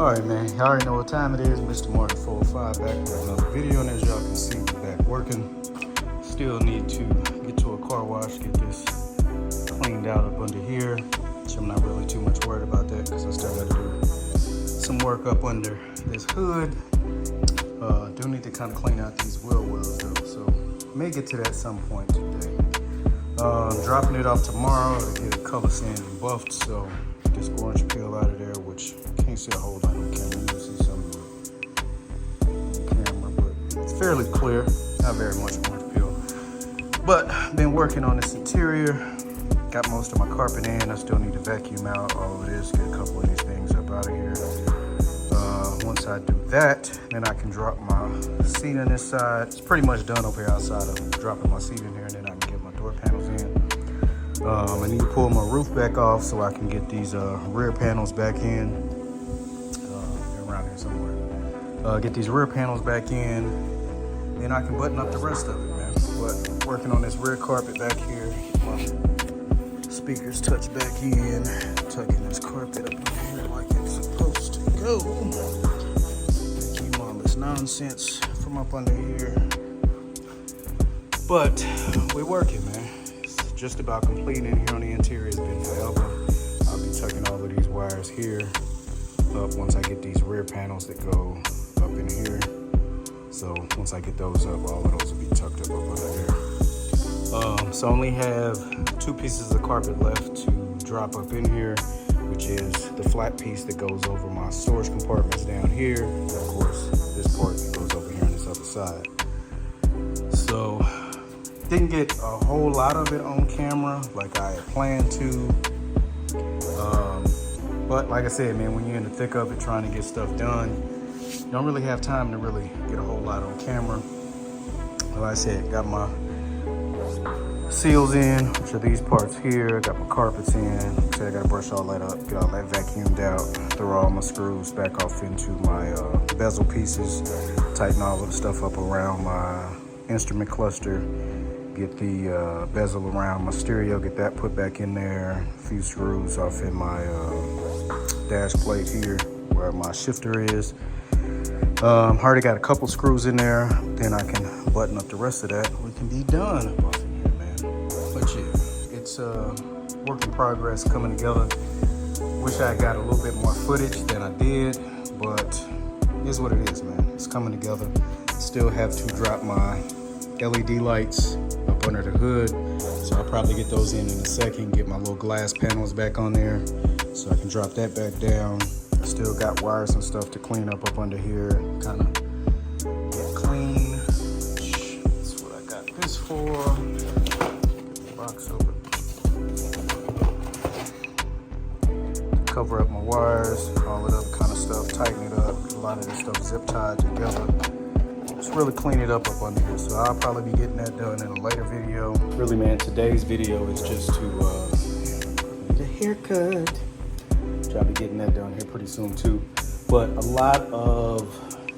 Alright man, y'all already know what time it is. Mr. Martin 405 back with another video, and as y'all can see, we're back working. Still need to get to a car wash, get this cleaned out up under here, which I'm not really too much worried about that because I still got to do some work up under this hood. Do need to kind of clean out these wheel wells though, so may get to that some point today. I'm dropping it off tomorrow to get it color sanded and buffed, so get this orange peel out of there, which can't see a whole lot on camera. You can see some of it on camera, but it's fairly clear, not very much orange peel. But been working on this interior, got most of my carpet in. I still need to vacuum out all of this, get a couple of these things up out of here. Once I do that, then I can drop my seat on this side. It's pretty much done over here outside of dropping my seat in here, and then I can get my door panels in. I need to pull my roof back off so I can get these rear panels back in. They're around here somewhere. Get these rear panels back in, then I can button up the rest of it, man. But working on this rear carpet back here, my speakers touch back in, tucking this carpet up here like it's supposed to go. Keep all this nonsense from up under here. But we're working, man. It's just about completing here on the interior. It's been forever. I'll be tucking all of these wires here up once I get these rear panels that go up in here. So once I get those up, all of those will be tucked up under there. So I only have 2 pieces of carpet left to drop up in here, which is the flat piece that goes over my storage compartments down here, and of course this part that goes over here on this other side. So didn't get a whole lot of it on camera like I had planned to, but like I said, man, when you're in the thick of it trying to get stuff done, you don't really have time to really get a whole lot on camera. Like I said, got my seals in, which are these parts here. Got my carpets in. Like I said, I gotta brush all that up, get all that vacuumed out, throw all my screws back off into my bezel pieces, tighten all of the stuff up around my instrument cluster, get the bezel around my stereo, get that put back in there, a few screws off in my dash plate here where my shifter is. Already got a couple screws in there, then I can button up the rest of that. We can be done up off in here, man. But yeah, it's a work in progress coming together. Wish I got a little bit more footage than I did, but here's what it is, man. It's coming together. Still have to drop my LED lights up under the hood, so I'll probably get those in a second, get my little glass panels back on there so I can drop that back down. Still got wires and stuff to clean up under here, kind of get clean. That's what I got this for. Get the box over. Cover up my wires, all of that other kind of stuff, tighten it up. A lot of this stuff zip tied together. Just really clean it up under here. So I'll probably be getting that done in a later video. Really, man, today's video is just to get a haircut. I'll be getting that done here pretty soon too. But a lot of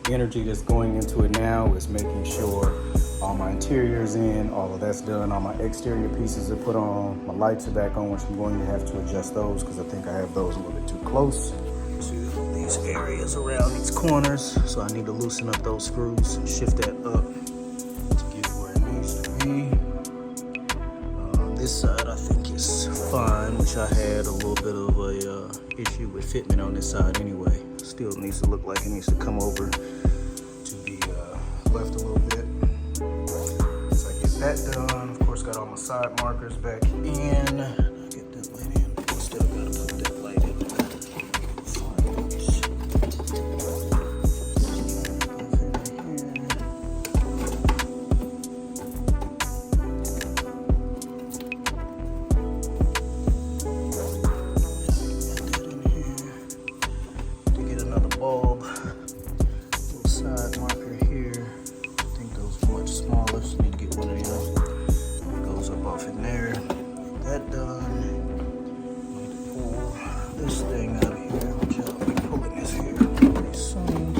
energy that's going into it now is making sure all my interior's in, all of that's done, all my exterior pieces are put on, my lights are back on, which I'm going to have to adjust those because I think I have those a little bit too close to these areas around these corners. So I need to loosen up those screws and shift that up to get where it needs to be. This side I think is fine, which I had a little bit of a issue with fitment on this side anyway. Still needs to look like it needs to come over to be left a little bit. So I get that done. Of course, got all my side markers back in. I get that light in. Still gotta put that light in. Bulb, little side marker here. I think those are much smaller, so I need to get one of them. It goes up off in there. Get that done. Need to pull this thing out of here, which I'll be pulling this here pretty soon. So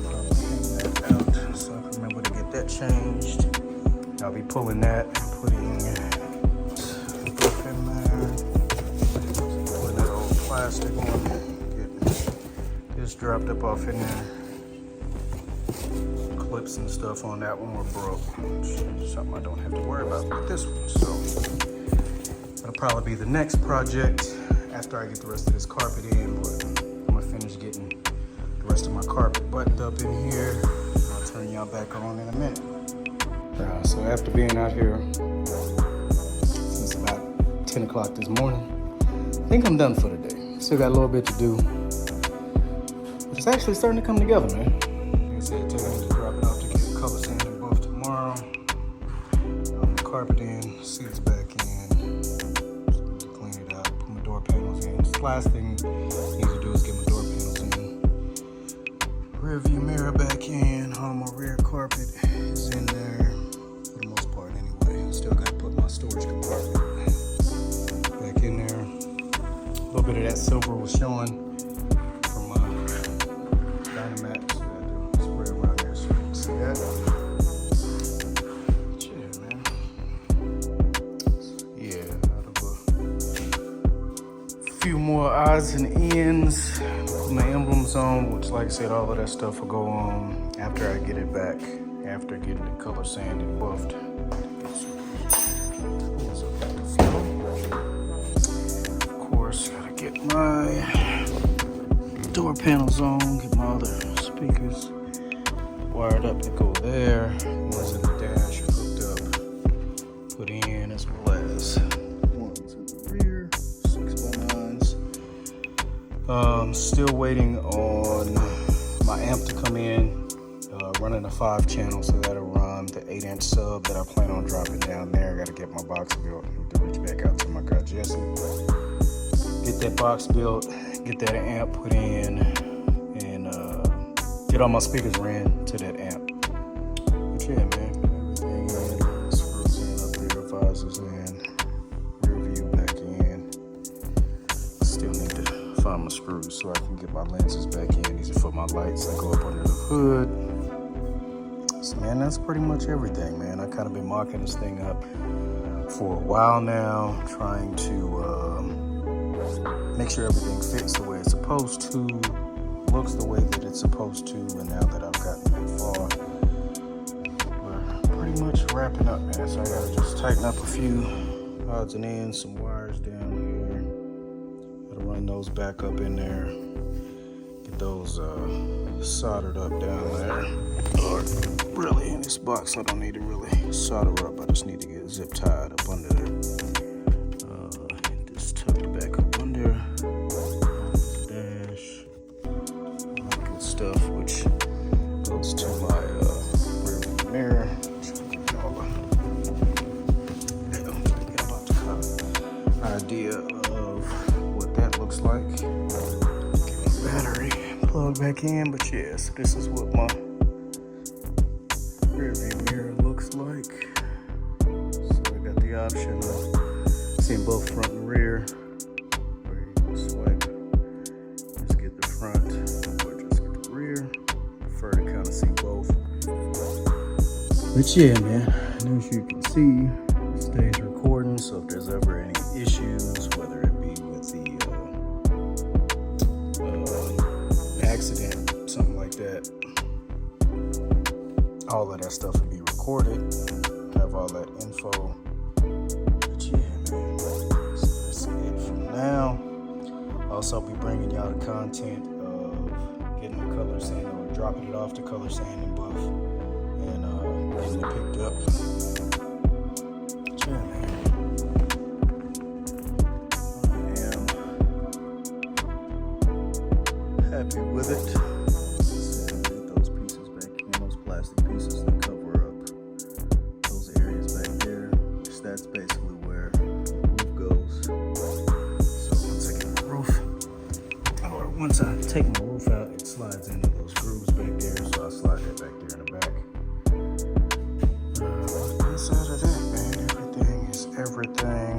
I'll hang that out so I can remember to get that changed. I'll be pulling that and putting stuff in there. Putting that old plastic on. just dropped up off in there. Clips and stuff on that one were broke. Something I don't have to worry about with this one. So that'll probably be the next project after I get the rest of this carpet in. But I'm gonna finish getting the rest of my carpet buttoned up in here. I'll turn y'all back on in a minute. So after being out here since about 10 o'clock this morning, I think I'm done for the day. Still got a little bit to do. But it's actually starting to come together, man. Like I said, taking it to drop it off to get color sanded buff tomorrow. The carpet in, seats back in. Clean it up, put my door panels in. The last thing I need to do is get my door panels in. Rear view mirror back in. All my rear carpet is in there. For the most part anyway. Still got to put my storage compartment back in there. A little bit of that silver was showing from Dynamax. So I had to spray around there so you can see that. Yeah, man. Yeah, out of a few more odds and ends. Put my emblems on, which, like I said, all of that stuff will go on after I get it back. After getting the color sanded, buffed. Gotta get my door panels on, get my other speakers wired up to go there. Ones in the dash are hooked up, put in, as well as ones in the rear, 6x9s. Still waiting on my amp to come in, running a 5-channel, so that'll run the 8-inch sub that I plan on dropping down there. Gotta get my box built. Need to reach back out to my guy Jesse. Get that box built, get that amp put in, and get all my speakers ran to that amp. But yeah, man, everything in, screws in up there, visors in, rear view back in. Still need to find my screws so I can get my lenses back in. These are for my lights that go up under the hood. So man, that's pretty much everything, man. I kind of been mocking this thing up for a while now, trying to make sure everything fits the way it's supposed to, looks the way that it's supposed to, and now that I've gotten that far, we're pretty much wrapping up, man. So I gotta just tighten up a few odds and ends, some wires down here. Gotta run those back up in there, get those soldered up down there. Or really, in this box, I don't need to really solder up. I just need to get it zip tied up under there. Back up under dash, all that good stuff, which goes to my rear view mirror. Get about the idea of what that looks like. Get my battery plugged back in, but yes, this is what my rear view mirror looks like. So I got the option of seeing both front and rear. Swipe, just get the front or just get the rear. Prefer to kind of see both. But yeah, man, and as you can see, it stays recording. So if there's ever any issues, whether it be with the accident, something like that, all of that stuff will be recorded. Have all that info. But yeah, man, so that's it for now. Also, I'll be bringing y'all the content of getting the color sand or dropping it off to color sand and buff and getting it picked up. Yeah, man. I am happy with it. Get those pieces back in, those plastic pieces that cover up those areas back there. That's basically where the roof goes. Once I take my roof out, it slides into those grooves back there, so I slide that back there in the back. Outside of that, man, everything is everything.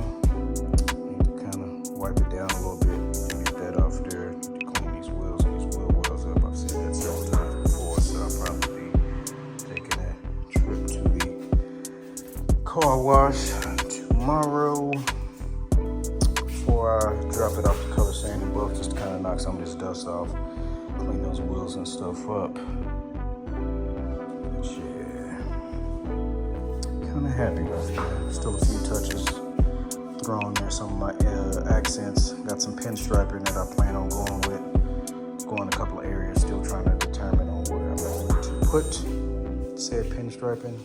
Need to kind of wipe it down a little bit, get that off there. Need to clean these wheels and these wheel wells up. I've said that several times before, so I'll probably be taking a trip to the car wash tomorrow. Before I drop it off to color sand and buff, just to kind of knock some of this dust off, clean those wheels and stuff up. But yeah, kind of happy with it. Still a few touches thrown there. Some of my accents. Got some pinstriping that I plan on going with. Going a couple of areas. Still trying to determine on where I'm going to put said pinstriping.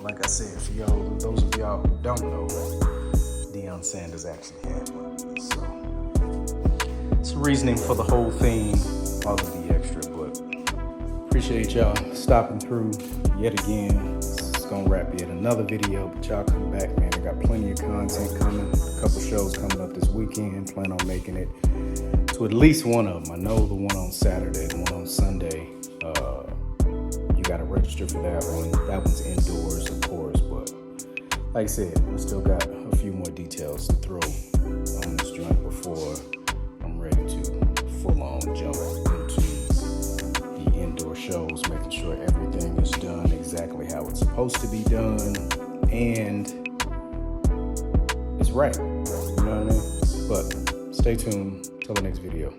Like I said, for y'all, those of y'all who don't know, Deion Sanders actually had one of these. So it's the reasoning for the whole thing, all of the extra. But appreciate y'all stopping through yet again. It's gonna wrap yet another video, but y'all come back, man. I got plenty of content coming. A couple shows coming up this weekend. Plan on making it to at least one of them. I know the one on Saturday, the one on Sunday. Got to register for that one. That one's indoors, of course, but like I said, I still got a few more details to throw on this joint before I'm ready to full-on jump into the indoor shows, making sure everything is done exactly how it's supposed to be done and it's right. You know what I mean? But stay tuned till the next video.